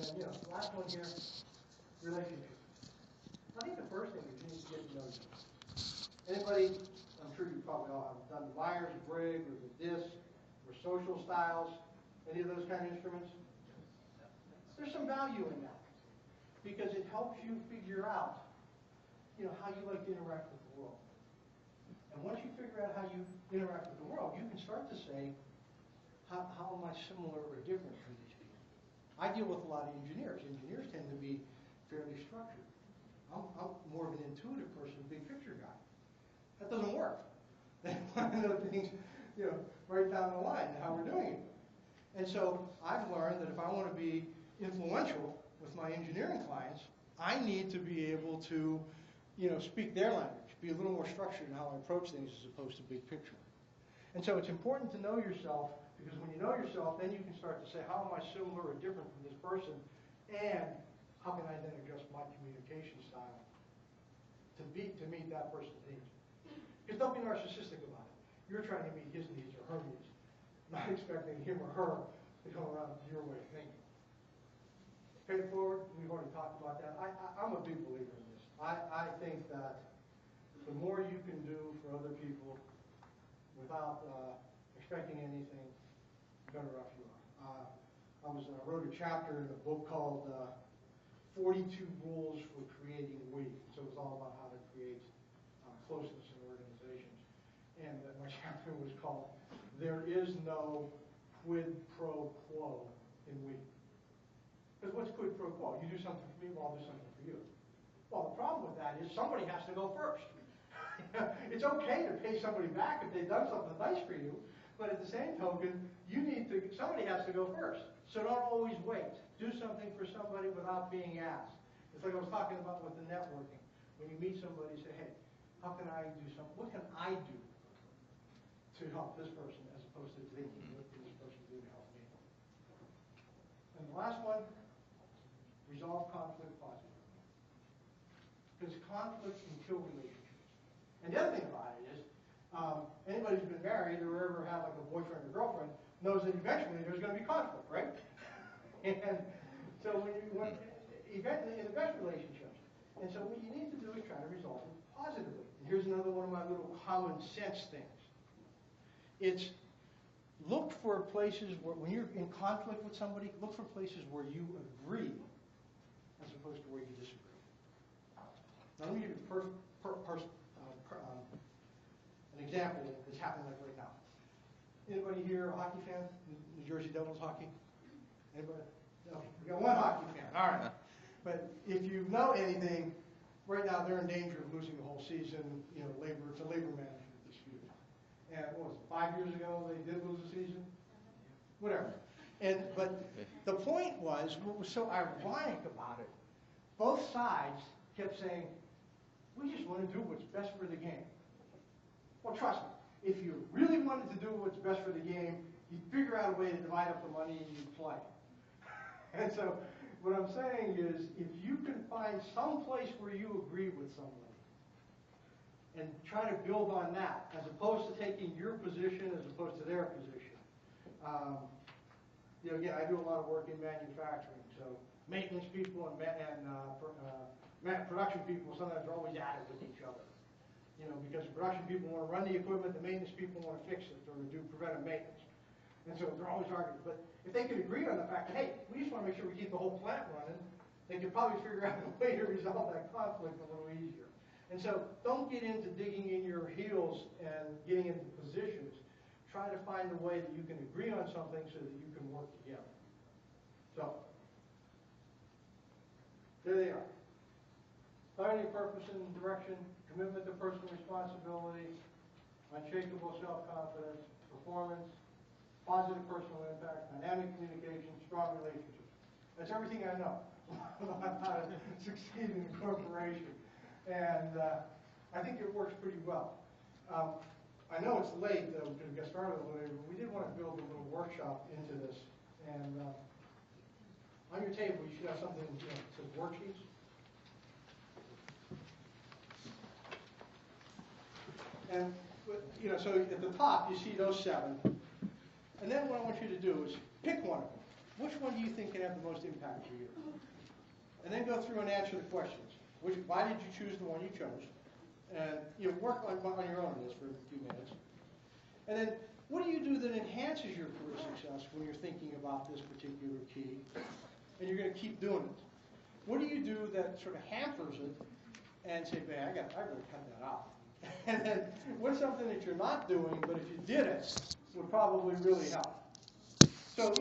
then, last one here, relationships. I think the first thing is you need to get to know yourself. Anybody, I'm sure you probably all have done the Myers-Briggs or the DISC or social styles, any of those kind of instruments. There's some value in that because it helps you figure out, how you like to interact with the world. And once you figure out how you interact with the world, you can start to say, how am I similar or different from these people? I deal with a lot of engineers. Engineers tend to be fairly structured. I'm more of an intuitive person, big picture guy. That doesn't work. They want to know things, right down the line, how we're doing it. And so I've learned that if I want to be influential with my engineering clients, I need to be able to, speak their language, be a little more structured in how I approach things as opposed to big picture. And so it's important to know yourself, because when you know yourself, then you can start to say, how am I similar or different from this person, and how can I then adjust my communication style to meet that person's needs? Because don't be narcissistic about it. You're trying to meet his needs or her needs, not expecting him or her to come around to your way of thinking. Pay it forward, we've already talked about that. I'm a big believer in this. I think that the more you can do for other people without expecting anything, the better off you are. I wrote a chapter in a book called 42 Rules for Creating We. So it was all about how to create closeness in organizations. And my chapter was called There Is No Quid Pro Quo in We. Because what's quid pro quo? You do something for me, well, I'll do something for you. Well, the problem with that is somebody has to go first. It's okay to pay somebody back if they've done something nice for you, but at the same token, somebody has to go first. So don't always wait. Do something for somebody without being asked. It's like I was talking about with the networking. When you meet somebody, say, hey, how can I do something? What can I do to help this person as opposed to thinking, what can this person do to help me? And the last one, resolve conflict positively. Because conflict can kill relationships. And the other thing about it is, anybody who's been married or ever had like a boyfriend or girlfriend knows that eventually there's going to be conflict, right? And so in the best relationships. And so what you need to do is try to resolve it positively. And here's another one of my little common sense things. It's look for places where, when you're in conflict with somebody, look for places where you agree as opposed to where you disagree. Now let me give you an example that's happening like right now. Anybody here a hockey fan? New Jersey Devils hockey? Anybody? No. We got one hockey fan. All right. But if you know anything, right now they're in danger of losing the whole season. It's a labor management dispute. And what was it? 5 years ago they did lose the season. Whatever. But the point was, what was so ironic about it, both sides kept saying, we just want to do what's best for the game. Well, trust me, if you really wanted to do what's best for the game, you'd figure out a way to divide up the money and you'd play. And so what I'm saying is, if you can find some place where you agree with somebody and try to build on that, as opposed to taking your position as opposed to their position. Again, I do a lot of work in manufacturing, so maintenance people and production people sometimes are always at it with each other. Because the production people want to run the equipment, the maintenance people want to fix it or do preventive maintenance. And so they're always arguing. But if they could agree on the fact that, hey, we just want to make sure we keep the whole plant running, they could probably figure out a way to resolve that conflict a little easier. And so don't get into digging in your heels and getting into positions. Try to find a way that you can agree on something so that you can work together. So, there they are. Clarity of purpose and direction, commitment to personal responsibility, unshakable self-confidence, performance, positive personal impact, dynamic communication, strong relationships. That's everything I know about how to succeed in a corporation. And I think it works pretty well. I know it's late, we could have got started a little later, but we did want to build a little workshop into this. And on your table, you should have something that says worksheets. And so at the top, you see those 7. And then what I want you to do is pick one of them. which one do you think can have the most impact for you? And then go through and answer the questions. Why did you choose the one you chose? And work on your own this for a few minutes. And then, what do you do that enhances your career success when you're thinking about this particular key? And you're going to keep doing it. What do you do that sort of hampers it and say, man, I really cut that out? And then, what's something that you're not doing, but if you did it, would probably really help? So,